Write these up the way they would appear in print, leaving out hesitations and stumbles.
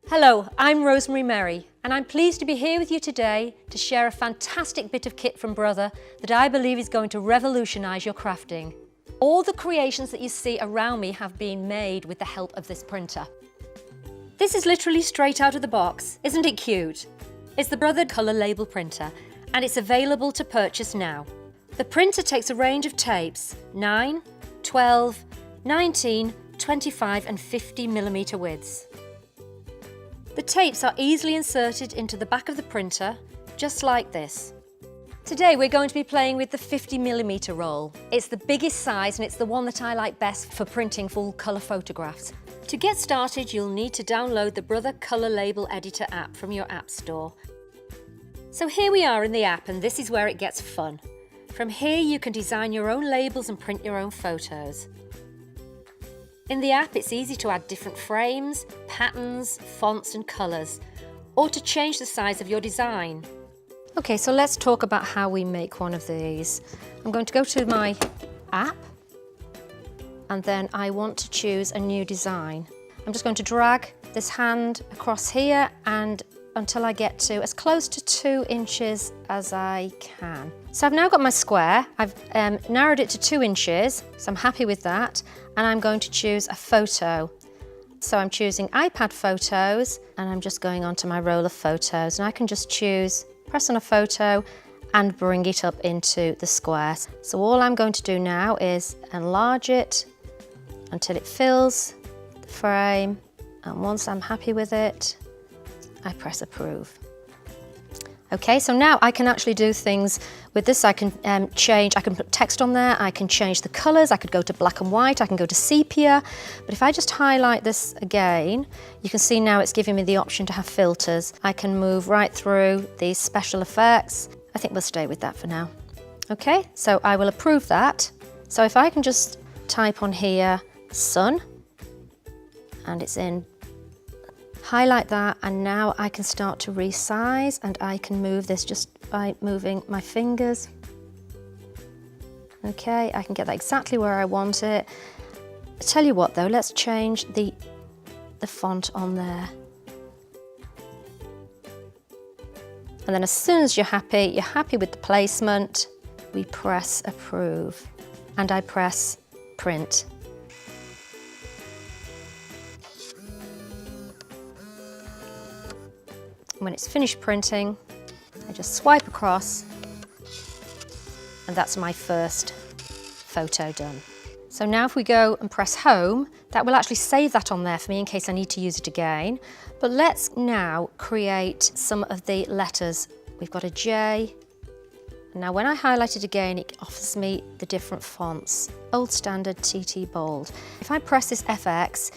Hello, I'm Rosemary Merry, and I'm pleased to be here with you today to share a fantastic bit of kit from Brother that I believe is going to revolutionise your crafting. All the creations that you see around me have been made with the help of this printer. This is literally straight out of the box. Isn't it cute? It's the Brother colour label printer, and it's available to purchase now. The printer takes a range of tapes, 9, 12, 19, 25 and 50mm widths. The tapes are easily inserted into the back of the printer, just like this. Today we're going to be playing with the 50mm roll. It's the biggest size and it's the one that I like best for printing full colour photographs. To get started, you'll need to download the Brother Colour Label Editor app from your app store. So here we are in the app, and this is where it gets fun. From here you can design your own labels and print your own photos. In the app, it's easy to add different frames, patterns, fonts and colours, or to change the size of your design. Okay, so let's talk about how we make one of these. I'm going to go to my app, and then I want to choose a new design. I'm just going to drag this hand across here and until I get to as close to 2 inches as I can. So I've now got my square. I've narrowed it to 2 inches, so I'm happy with that. And I'm going to choose a photo. So I'm choosing iPad photos, and I'm just going onto my roll of photos, and I can just choose, press on a photo and bring it up into the square. So all I'm going to do now is enlarge it until it fills the frame, and once I'm happy with it, I press approve. Okay, so now I can actually do things with this. I can change, I can put text on there, I can change the colours, I could go to black and white, I can go to sepia. But if I just highlight this again, you can see now it's giving me the option to have filters. I can move right through these special effects. I think we'll stay with that for now. Okay, so I will approve that. So if I can just type on here, sun, and it's in, highlight that, and now I can start to resize, and I can move this just by moving my fingers. Okay, I can get that exactly where I want it. I tell you what though, let's change the font on there. And then as soon as you're happy with the placement, we press approve, and I press print. When it's finished printing, I just swipe across, and that's my first photo done. So now if we go and press home, that will actually save that on there for me in case I need to use it again. But let's now create some of the letters. We've got a J. Now when I highlight it again, it offers me the different fonts. Old Standard, TT Bold. If I press this FX,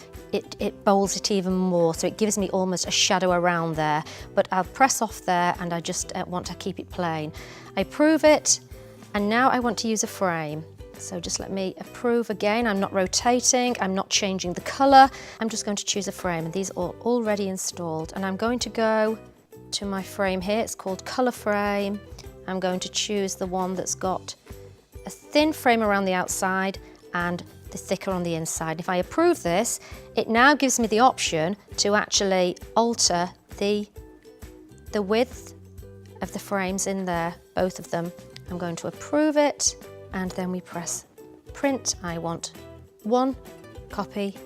it bolds it even more, so it gives me almost a shadow around there. But I'll press off there, and I just want to keep it plain. I approve it, and now I want to use a frame. So just let me approve again. I'm not rotating, I'm not changing the colour. I'm just going to choose a frame, and these are already installed. And I'm going to go to my frame here. It's called Colour Frame. I'm going to choose the one that's got a thin frame around the outside and the thicker on the inside. If I approve this, it now gives me the option to actually alter the width of the frames in there, both of them. I'm going to approve it, and then we press print. I want 1 copy,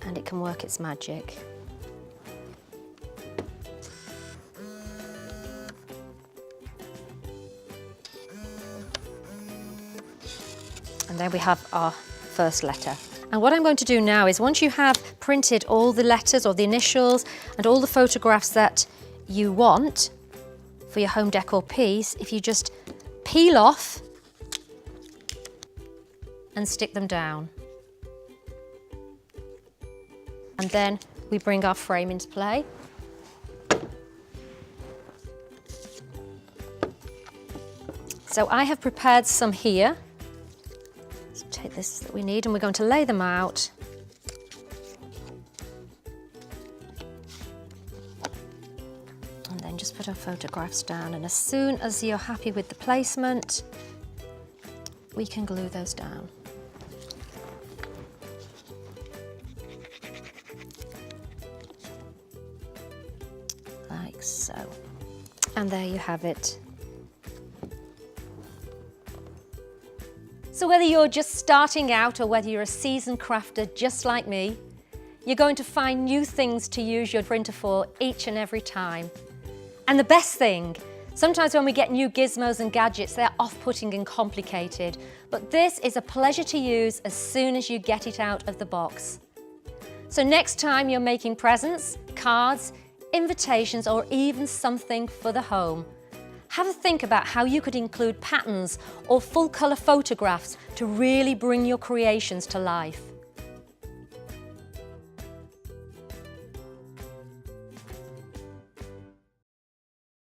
and it can work its magic. And then we have our first letter. And what I'm going to do now is, once you have printed all the letters or the initials and all the photographs that you want for your home decor piece, if you just peel off and stick them down. And then we bring our frame into play. So I have prepared some here. Take this that we need, and we're going to lay them out. And then just put our photographs down, and as soon as you're happy with the placement, we can glue those down. like so. And there you have it. So whether you're just starting out or whether you're a seasoned crafter just like me, you're going to find new things to use your printer for each and every time. And the best thing, sometimes when we get new gizmos and gadgets, they're off-putting and complicated, but this is a pleasure to use as soon as you get it out of the box. So next time you're making presents, cards, invitations, or even something for the home, have a think about how you could include patterns or full-colour photographs to really bring your creations to life.